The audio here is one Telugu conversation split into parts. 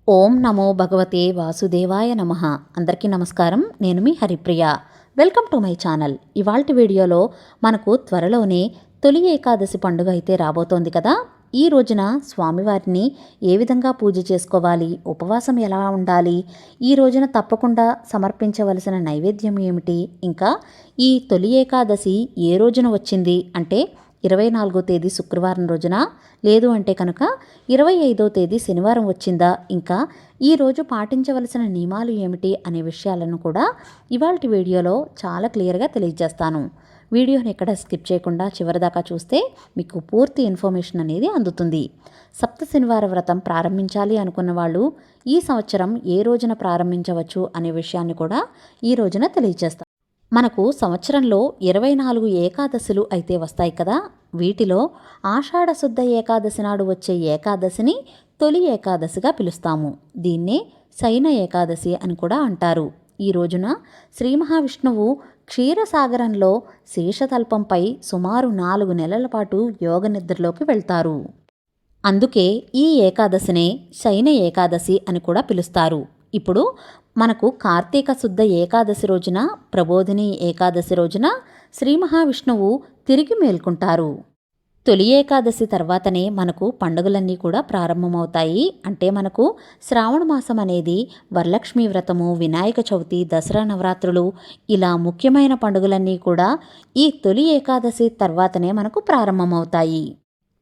ఓం నమో భగవతే వాసుదేవాయ నమః. అందరికీ నమస్కారం. నేను మీ Haripriya. Welcome to my channel. ఇవాల్టి వీడియోలో మనకు త్వరలోనే తొలి ఏకాదశి పండుగ అయితే రాబోతోంది కదా. ఈ రోజున స్వామివారిని ఏ విధంగా పూజ చేసుకోవాలి, ఉపవాసం ఎలా ఉండాలి, ఈ రోజున తప్పకుండా సమర్పించవలసిన నైవేద్యం ఏమిటి, ఇంకా ఈ తొలి ఏకాదశి ఏ రోజున వచ్చింది అంటే 24వ తేదీ శుక్రవారం రోజున, లేదు అంటే కనుక 25వ తేదీ శనివారం వచ్చిందా, ఇంకా ఈరోజు పాటించవలసిన నియమాలు ఏమిటి అనే విషయాలను కూడా ఇవాల్టి వీడియోలో చాలా క్లియర్గా తెలియజేస్తాను. వీడియోని ఎక్కడ స్కిప్ చేయకుండా చివరిదాకా చూస్తే మీకు పూర్తి ఇన్ఫర్మేషన్ అనేది అందుతుంది. సప్త శనివార వ్రతం ప్రారంభించాలి అనుకున్న వాళ్ళు ఈ సంవత్సరం ఏ రోజున ప్రారంభించవచ్చు అనే విషయాన్ని కూడా ఈ రోజున తెలియజేస్తాను. మనకు సంవత్సరంలో 24 ఏకాదశులు అయితే వస్తాయి కదా. వీటిలో ఆషాఢ శుద్ధ ఏకాదశి నాడు వచ్చే ఏకాదశిని తొలి ఏకాదశిగా పిలుస్తాము. దీన్నే శయన ఏకాదశి అని కూడా అంటారు. ఈ రోజున శ్రీ మహావిష్ణువు క్షీరసాగరంలో శేషతల్పంపై సుమారు 4 నెలల పాటు యోగ నిద్రలోకి వెళ్తారు. అందుకే ఈ ఏకాదశినే శయన ఏకాదశి అని కూడా పిలుస్తారు. ఇప్పుడు మనకు కార్తీక శుద్ధ ఏకాదశి రోజున, ప్రబోధిని ఏకాదశి రోజున శ్రీ మహావిష్ణువు తిరిగి మేల్కొంటారు. తొలి ఏకాదశి తర్వాతనే మనకు పండుగలన్నీ కూడా ప్రారంభమవుతాయి. అంటే మనకు శ్రావణ మాసం అనేది వరలక్ష్మీ వ్రతము, వినాయక చవితి, దసరా నవరాత్రులు, ఇలా ముఖ్యమైన పండుగలన్నీ కూడా ఈ తొలి ఏకాదశి తర్వాతనే మనకు ప్రారంభమవుతాయి.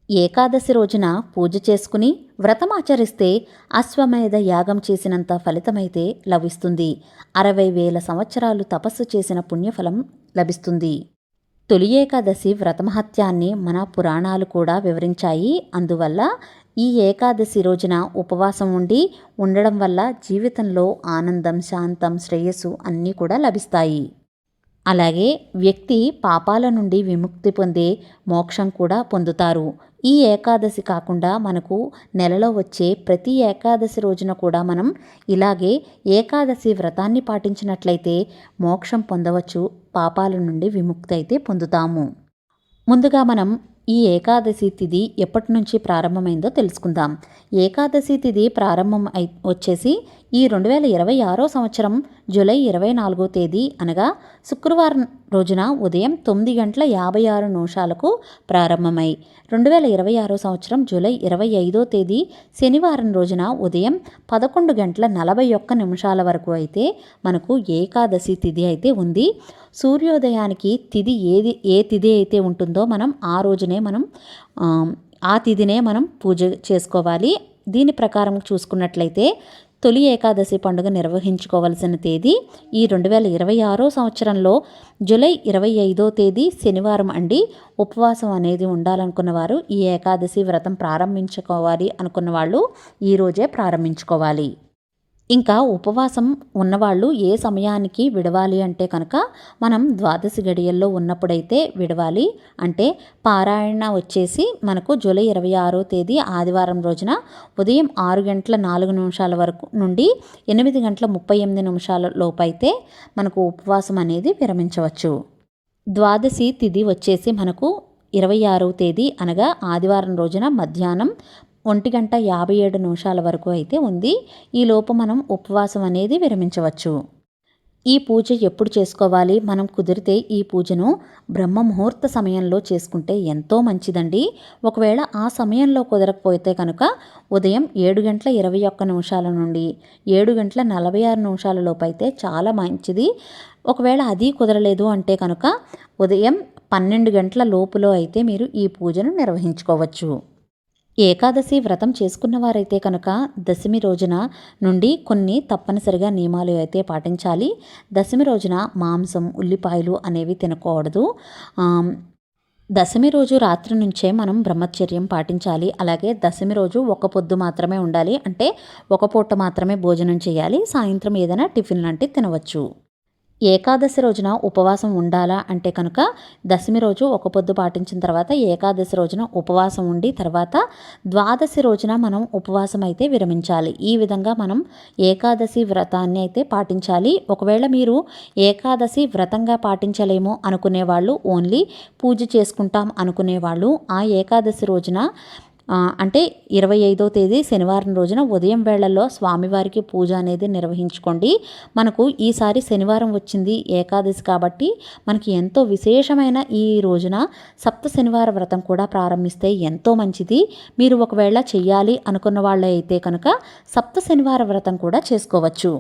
ఏకాదశి రోజున పూజ చేసుకుని వ్రతమాచరిస్తే అశ్వమేధ యాగం చేసినంత ఫలితమైతే లభిస్తుంది. 60,000 సంవత్సరాలు తపస్సు చేసిన పుణ్యఫలం లభిస్తుంది. తొలి ఏకాదశి వ్రతమహత్యాన్ని మన పురాణాలు కూడా వివరించాయి. అందువల్ల ఈ ఏకాదశి రోజున ఉపవాసం ఉండడం వల్ల జీవితంలో ఆనందం, శాంతం, శ్రేయస్సు అన్నీ కూడా లభిస్తాయి. అలాగే వ్యక్తి పాపాల నుండి విముక్తి పొందే మోక్షం కూడా పొందుతారు. ఈ ఏకాదశి కాకుండా మనకు నెలలో వచ్చే ప్రతి ఏకాదశి రోజున కూడా మనం ఇలాగే ఏకాదశి వ్రతాన్ని పాటించినట్లయితే మోక్షం పొందవచ్చు, పాపాల నుండి విముక్తి అయితే పొందుతాము. ముందుగా మనం ఈ ఏకాదశి తిథి ఎప్పటి నుంచి ప్రారంభమైందో తెలుసుకుందాం. ఏకాదశి తిథి ప్రారంభం వచ్చేసి ఈ 2026 సంవత్సరం జూలై 24వ తేదీ అనగా శుక్రవారం రోజున ఉదయం 9:56 ప్రారంభమై 2026 సంవత్సరం జూలై 25వ తేదీ శనివారం రోజున ఉదయం 11:41 వరకు అయితే మనకు ఏకాదశి తిథి అయితే ఉంది. సూర్యోదయానికి తిథి ఏ తిథి అయితే ఉంటుందో మనం ఆ రోజునే ఆ తిథినే మనం పూజ చేసుకోవాలి. దీని ప్రకారం చూసుకున్నట్లయితే తొలి ఏకాదశి పండుగ నిర్వహించుకోవాల్సిన తేదీ ఈ 2026 సంవత్సరంలో జూలై 25వ తేదీ శనివారం అండి. ఉపవాసం అనేది ఉండాలనుకున్న వారు, ఈ ఏకాదశి వ్రతం ప్రారంభించుకోవాలి అనుకున్న వాళ్ళు ఈరోజే ప్రారంభించుకోవాలి. ఇంకా ఉపవాసం ఉన్నవాళ్ళు ఏ సమయానికి విడవాలి అంటే కనుక మనం ద్వాదశి గడియల్లో ఉన్నప్పుడైతే విడవాలి. అంటే పారాయణ వచ్చేసి మనకు జూలై 26వ తేదీ ఆదివారం రోజున ఉదయం 6:04 వరకు నుండి 8:38 లోపు అయితే మనకు ఉపవాసం అనేది విరమించవచ్చు. ద్వాదశి తిథి వచ్చేసి మనకు 26వ తేదీ అనగా ఆదివారం రోజున మధ్యాహ్నం 1:57 వరకు అయితే ఉంది. ఈ లోపు మనం ఉపవాసం అనేది విరమించవచ్చు. ఈ పూజ ఎప్పుడు చేసుకోవాలి? మనం కుదిరితే ఈ పూజను బ్రహ్మ ముహూర్త సమయంలో చేసుకుంటే ఎంతో మంచిదండి. ఒకవేళ ఆ సమయంలో కుదరకపోతే కనుక ఉదయం 7:21 నుండి 7:46 లోపు అయితే చాలా మంచిది. ఒకవేళ అది కుదరలేదు అంటే కనుక ఉదయం 12 గంటల లోపులో అయితే మీరు ఈ పూజను నిర్వహించుకోవచ్చు. ఏకాదశి వ్రతం చేసుకున్న వారైతే కనుక దశమి రోజున నుండి కొన్ని తప్పనిసరిగా నియమాలు అయితే పాటించాలి. దశమి రోజున మాంసం, ఉల్లిపాయలు అనేవి తినకూడదు. దశమి రోజు రాత్రి నుంచే మనం బ్రహ్మచర్యం పాటించాలి. అలాగే దశమి రోజు ఒక పొద్దు మాత్రమే ఉండాలి. అంటే ఒక పూట మాత్రమే భోజనం చేయాలి. సాయంత్రం ఏదైనా టిఫిన్ లాంటివి తినవచ్చు. ఏకాదశి రోజున ఉపవాసం ఉండాలా అంటే కనుక దశమి రోజు ఒక పొద్దు పాటించిన తర్వాత ఏకాదశి రోజున ఉపవాసం ఉండి తర్వాత ద్వాదశి రోజున మనం ఉపవాసం అయితే విరమించాలి. ఈ విధంగా మనం ఏకాదశి వ్రతాన్ని అయితే పాటించాలి. ఒకవేళ మీరు ఏకాదశి వ్రతంగా పాటించలేము అనుకునేవాళ్ళు, ఓన్లీ పూజ చేసుకుంటాం అనుకునేవాళ్ళు ఆ ఏకాదశి రోజున అంటే 25వ తేదీ శనివారం రోజున ఉదయం వేళల్లో స్వామివారికి పూజ అనేది నిర్వహించుకోండి. మనకు ఈసారి శనివారం వచ్చింది ఏకాదశి కాబట్టి మనకి ఎంతో విశేషమైన ఈ రోజున సప్త శనివార వ్రతం కూడా ప్రారంభిస్తే ఎంతో మంచిది. మీరు ఒకవేళ చెయ్యాలి అనుకున్న వాళ్ళు అయితే కనుక సప్త శనివార వ్రతం కూడా చేసుకోవచ్చు.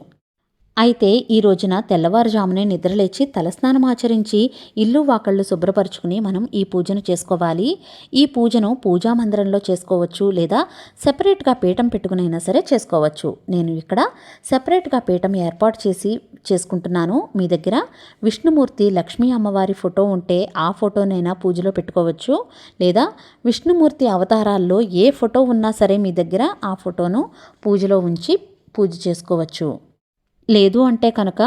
అయితే ఈ రోజున తెల్లవారుజామునే నిద్రలేచి తలస్నానం ఆచరించి ఇల్లు వాకళ్ళు శుభ్రపరచుకుని మనం ఈ పూజను చేసుకోవాలి. ఈ పూజను పూజా మందిరంలో చేసుకోవచ్చు, లేదా సెపరేట్గా పీఠం పెట్టుకునైనా సరే చేసుకోవచ్చు. నేను ఇక్కడ సెపరేట్గా పీఠం ఏర్పాటు చేసి చేసుకుంటున్నాను. మీ దగ్గర విష్ణుమూర్తి లక్ష్మీ అమ్మవారి ఫోటో ఉంటే ఆ ఫోటోనైనా పూజలో పెట్టుకోవచ్చు, లేదా విష్ణుమూర్తి అవతారాల్లో ఏ ఫోటో ఉన్నా సరే మీ దగ్గర ఆ ఫోటోను పూజలో ఉంచి పూజ చేసుకోవచ్చు. లేదు అంటే కనుక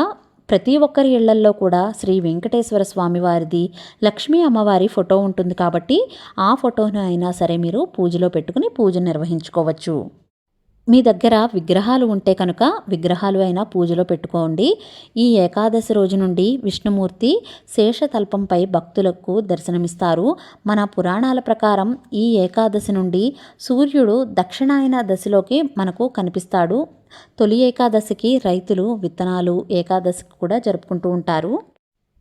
ప్రతి ఒక్కరి ఇళ్లల్లో కూడా శ్రీ వెంకటేశ్వర స్వామి వారిది, లక్ష్మీ అమ్మవారి ఫోటో ఉంటుంది కాబట్టి ఆ ఫోటోను అయినా సరే మీరు పూజలో పెట్టుకుని పూజ నిర్వహించుకోవచ్చు. మీ దగ్గర విగ్రహాలు ఉంటే కనుక విగ్రహాలు అయినా పూజలో పెట్టుకోండి. ఈ ఏకాదశి రోజు నుండి విష్ణుమూర్తి శేషతల్పంపై భక్తులకు దర్శనమిస్తారు. మన పురాణాల ప్రకారం ఈ ఏకాదశి నుండి సూర్యుడు దక్షిణాయన దశలోకి మనకు కనిపిస్తాడు. తొలి ఏకాదశికి రైతులు విత్తనాలు ఏకాదశికి కూడా జరుపుకుంటూ ఉంటారు.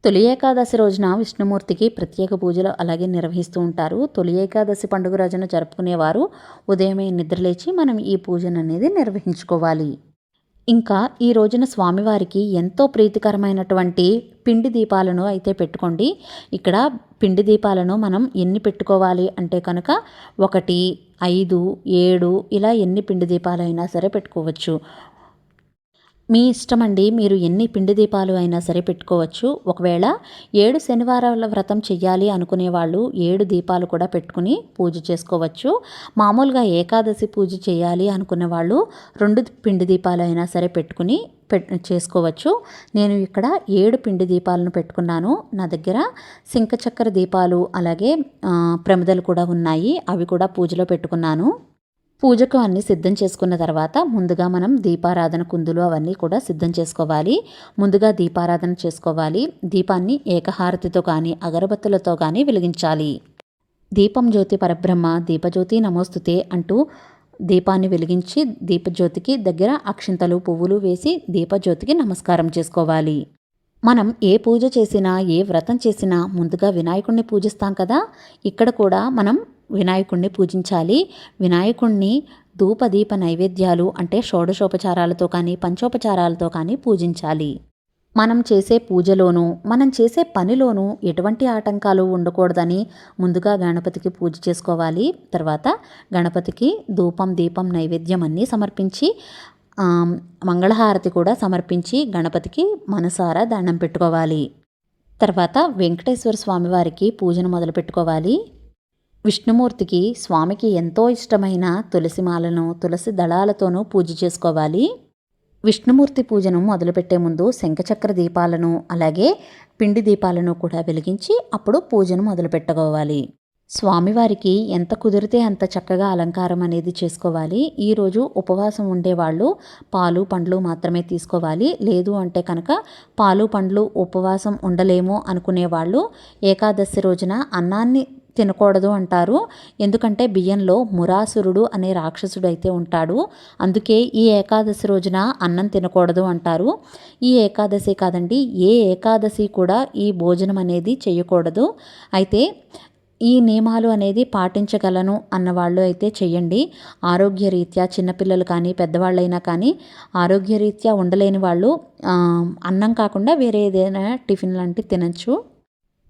తొలి ఏకాదశి రోజున విష్ణుమూర్తికి ప్రత్యేక పూజలు అలాగే నిర్వహిస్తూ ఉంటారు. తొలి ఏకాదశి పండుగ రోజున జరుపుకునేవారు ఉదయమే నిద్రలేచి మనం ఈ పూజను అనేది నిర్వహించుకోవాలి. ఇంకా ఈ రోజున స్వామివారికి ఎంతో ప్రీతికరమైనటువంటి పిండి దీపాలను అయితే పెట్టుకోండి. ఇక్కడ పిండి దీపాలను మనం ఎన్ని పెట్టుకోవాలి అంటే కనుక 1, 5, 7 ఇలా ఎన్ని పిండి దీపాలైనా సరే పెట్టుకోవచ్చు. మీ ఇష్టమండి, మీరు ఎన్ని పిండి దీపాలు అయినా సరే పెట్టుకోవచ్చు. ఒకవేళ 7 శనివారాల వ్రతం చెయ్యాలి అనుకునే వాళ్ళు 7 దీపాలు కూడా పెట్టుకుని పూజ చేసుకోవచ్చు. మామూలుగా ఏకాదశి పూజ చేయాలి అనుకునే వాళ్ళు 2 పిండి దీపాలు అయినా సరే పెట్టుకుని చేసుకోవచ్చు. నేను ఇక్కడ 7 పిండి దీపాలను పెట్టుకున్నాను. నా దగ్గర శంఖచక్ర దీపాలు అలాగే ప్రమిదలు కూడా ఉన్నాయి. అవి కూడా పూజలో పెట్టుకున్నాను. పూజకు అన్నీ సిద్ధం చేసుకున్న తర్వాత ముందుగా మనం దీపారాధన కుందులు అవన్నీ కూడా సిద్ధం చేసుకోవాలి. ముందుగా దీపారాధన చేసుకోవాలి. దీపాన్ని ఏకహారతితో కానీ అగరబత్తులతో కానీ వెలిగించాలి. దీపం జ్యోతి పరబ్రహ్మ దీపజ్యోతి నమోస్తుతే అంటూ దీపాన్ని వెలిగించి దీపజ్యోతికి దగ్గర అక్షింతలు పువ్వులు వేసి దీపజ్యోతికి నమస్కారం చేసుకోవాలి. మనం ఏ పూజ చేసినా ఏ వ్రతం చేసినా ముందుగా వినాయకుడిని పూజిస్తాం కదా, ఇక్కడ కూడా మనం వినాయకుడిని పూజించాలి. వినాయకుడిని ధూపదీప నైవేద్యాలు అంటే షోడశోపచారాలతో కానీ పంచోపచారాలతో కానీ పూజించాలి. మనం చేసే పూజలోనూ మనం చేసే పనిలోనూ ఎటువంటి ఆటంకాలు ఉండకూడదని ముందుగా గణపతికి పూజ చేసుకోవాలి. తర్వాత గణపతికి ధూపం దీపం నైవేద్యం అన్నీ సమర్పించి మంగళహారతి కూడా సమర్పించి గణపతికి మనసారా దండం పెట్టుకోవాలి. తర్వాత వెంకటేశ్వర స్వామివారికి పూజను మొదలు పెట్టుకోవాలి. విష్ణుమూర్తికి స్వామికి ఎంతో ఇష్టమైన తులసిమాలను తులసి దళాలతోనూ పూజ చేసుకోవాలి. విష్ణుమూర్తి పూజను మొదలుపెట్టే ముందు శంఖచక్ర దీపాలను అలాగే పిండి దీపాలను కూడా వెలిగించి అప్పుడు పూజను మొదలు పెట్టుకోవాలి. స్వామివారికి ఎంత కుదిరితే అంత చక్కగా అలంకారం అనేది చేసుకోవాలి. ఈరోజు ఉపవాసం ఉండేవాళ్ళు పాలు పండ్లు మాత్రమే తీసుకోవాలి. లేదు అంటే కనుక పాలు పండ్లు ఉపవాసం ఉండలేము అనుకునేవాళ్ళు ఏకాదశి రోజున అన్నాన్ని తినకూడదు అంటారు. ఎందుకంటే బియ్యంలో మురాసురుడు అనే రాక్షసుడు అయితే ఉంటాడు. అందుకే ఈ ఏకాదశి రోజున అన్నం తినకూడదు అంటారు. ఈ ఏకాదశి కాదండి, ఏ ఏకాదశి కూడా ఈ భోజనం అనేది చేయకూడదు. అయితే ఈ నియమాలు అనేది పాటించగలను అన్నవాళ్ళు అయితే చెయ్యండి. ఆరోగ్యరీత్యా చిన్నపిల్లలు కానీ పెద్దవాళ్ళైనా కానీ ఆరోగ్యరీత్యా ఉండలేని వాళ్ళు అన్నం కాకుండా వేరే ఏదైనా టిఫిన్ లాంటివి తినచ్చు.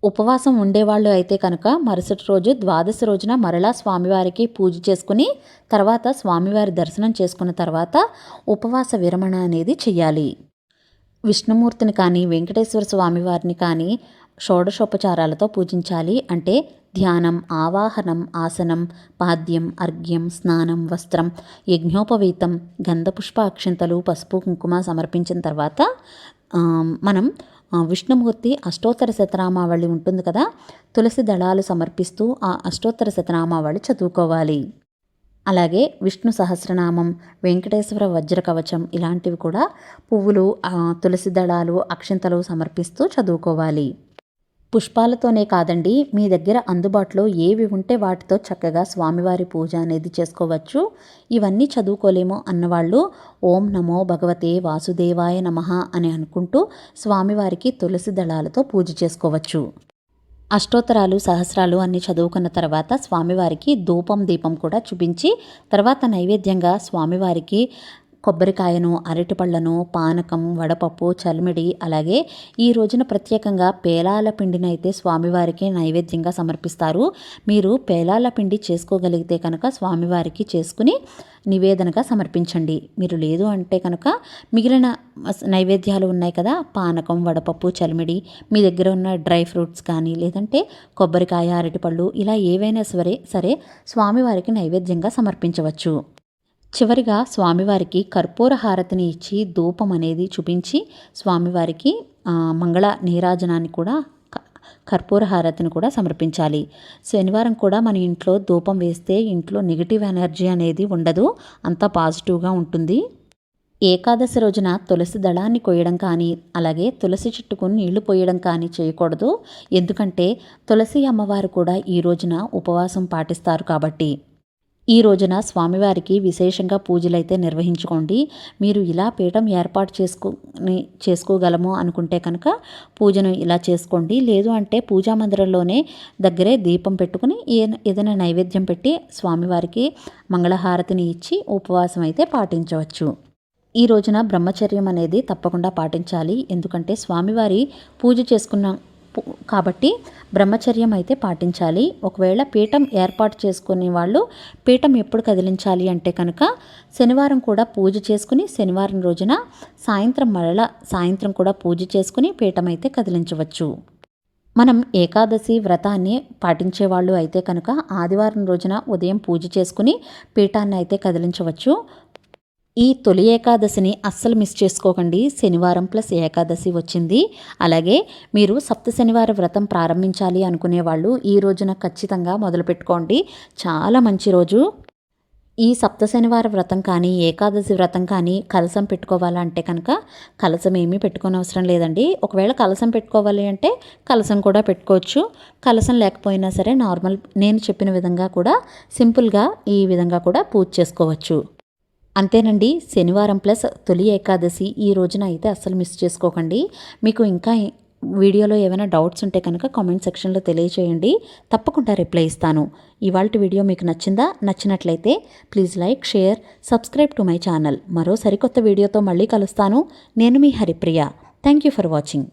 ఉపవాసం ఉండేవాళ్ళు అయితే కనుక మరుసటి రోజు ద్వాదశి రోజున మరలా స్వామివారికి పూజ చేసుకుని తర్వాత స్వామివారి దర్శనం చేసుకున్న తర్వాత ఉపవాస విరమణ అనేది చెయ్యాలి. విష్ణుమూర్తిని కానీ వెంకటేశ్వర స్వామివారిని కానీ షోడశోపచారాలతో పూజించాలి. అంటే ధ్యానం, ఆవాహనం, ఆసనం, పాద్యం, అర్ఘ్యం, స్నానం, వస్త్రం, యజ్ఞోపవీతం, గంధపుష్ప అక్షింతలు, పసుపు కుంకుమ సమర్పించిన తర్వాత మనం విష్ణుమూర్తి అష్టోత్తర శతనామావళి ఉంటుంది కదా, తులసి దళాలు సమర్పిస్తూ ఆ అష్టోత్తర శతనామావళి చదువుకోవాలి. అలాగే విష్ణు సహస్రనామం, వెంకటేశ్వర వజ్ర కవచం ఇలాంటివి కూడా పువ్వులు తులసి దళాలు అక్షింతలు సమర్పిస్తూ చదువుకోవాలి. పుష్పాలతోనే కాదండి, మీ దగ్గర అందుబాటులో ఏవి ఉంటే వాటితో చక్కగా స్వామివారి పూజ అనేది చేసుకోవచ్చు. ఇవన్నీ చదువుకోలేము అన్నవాళ్ళు ఓం నమో భగవతే వాసుదేవాయ నమః అని అనుకుంటూ స్వామివారికి తులసి దళాలతో పూజ చేసుకోవచ్చు. అష్టోత్తరాలు సహస్రాలు అన్నీ చదువుకున్న తర్వాత స్వామివారికి ధూపం దీపం కూడా చూపించి తర్వాత నైవేద్యంగా స్వామివారికి కొబ్బరికాయను, అరటిపళ్ళను, పానకం, వడపప్పు, చలిమిడి, అలాగే ఈ రోజున ప్రత్యేకంగా పేలాల పిండిని అయితే స్వామివారికి నైవేద్యంగా సమర్పిస్తారు. మీరు పేలాల పిండి చేసుకోగలిగితే కనుక స్వామివారికి చేసుకుని నివేదనగా సమర్పించండి. మీరు లేదు అంటే కనుక మిగిలిన నైవేద్యాలు ఉన్నాయి కదా, పానకం, వడపప్పు, చలిమిడి, మీ దగ్గర ఉన్న డ్రై ఫ్రూట్స్ కానీ లేదంటే కొబ్బరికాయ, అరటిపళ్ళు ఇలా ఏవైనా సరే స్వామివారికి నైవేద్యంగా సమర్పించవచ్చు. చివరిగా స్వామివారికి కర్పూర హారతిని ఇచ్చి ధూపం అనేది చూపించి స్వామివారికి మంగళ నీరాజనాన్ని కూడా కర్పూర హారతిని కూడా సమర్పించాలి. శనివారం కూడా మన ఇంట్లో ధూపం వేస్తే ఇంట్లో నెగిటివ్ ఎనర్జీ అనేది ఉండదు, అంతా పాజిటివ్గా ఉంటుంది. ఏకాదశి రోజున తులసి దళాన్ని కొయ్యడం కానీ అలాగే తులసి చెట్టుకు నీళ్లు పోయడం కానీ చేయకూడదు. ఎందుకంటే తులసి అమ్మవారు కూడా ఈ రోజున ఉపవాసం పాటిస్తారు కాబట్టి. ఈ రోజున స్వామివారికి విశేషంగా పూజలైతే నిర్వహించుకోండి. మీరు ఇలా పీఠం ఏర్పాటు చేసుకోగలము అనుకుంటే కనుక పూజను ఇలా చేసుకోండి. లేదు అంటే పూజా మందిరంలోనే దగ్గరే దీపం పెట్టుకుని ఏదైనా నైవేద్యం పెట్టి స్వామివారికి మంగళహారతిని ఇచ్చి ఉపవాసం అయితే పాటించవచ్చు. ఈ రోజున బ్రహ్మచర్యం అనేది తప్పకుండా పాటించాలి. ఎందుకంటే స్వామివారి పూజ చేసుకున్నాం కాబట్టి బ్రహ్మచర్యం అయితే పాటించాలి. ఒకవేళ పీఠం ఏర్పాటు చేసుకునే వాళ్ళు పీఠం ఎప్పుడు కదిలించాలి అంటే కనుక శనివారం కూడా పూజ చేసుకుని శనివారం రోజున సాయంత్రం కూడా పూజ చేసుకుని పీఠం అయితే కదిలించవచ్చు. మనం ఏకాదశి వ్రతాన్ని పాటించేవాళ్ళు అయితే కనుక ఆదివారం రోజున ఉదయం పూజ చేసుకుని పీఠాన్ని అయితే కదిలించవచ్చు. ఈ తొలి ఏకాదశిని అస్సలు మిస్ చేసుకోకండి. శనివారం ప్లస్ ఏకాదశి వచ్చింది. అలాగే మీరు సప్త శనివార వ్రతం ప్రారంభించాలి అనుకునే వాళ్ళు ఈ రోజున ఖచ్చితంగా మొదలుపెట్టుకోండి. చాలా మంచి రోజు. ఈ సప్త శనివార వ్రతం కానీ ఏకాదశి వ్రతం కానీ కలశం పెట్టుకోవాలంటే కనుక కలశం ఏమీ పెట్టుకోని అవసరం లేదండి. ఒకవేళ కలశం పెట్టుకోవాలి అంటే కలశం కూడా పెట్టుకోవచ్చు. కలశం లేకపోయినా సరే నార్మల్ నేను చెప్పిన విధంగా కూడా సింపుల్గా ఈ విధంగా కూడా పూజ చేసుకోవచ్చు. అంతేనండి. శనివారం ప్లస్ తొలి ఏకాదశి ఈ రోజున అయితే అస్సలు మిస్ చేసుకోకండి. మీకు ఇంకా వీడియోలో ఏమైనా డౌట్స్ ఉంటే కనుక కామెంట్ సెక్షన్లో తెలియచేయండి, తప్పకుండా రిప్లై ఇస్తాను. ఇవాల్టి వీడియో మీకు నచ్చినట్లయితే please like, share, subscribe to my channel. మరో సరికొత్త వీడియోతో మళ్ళీ కలుస్తాను. నేను మీ Haripriya. Thank you for watching.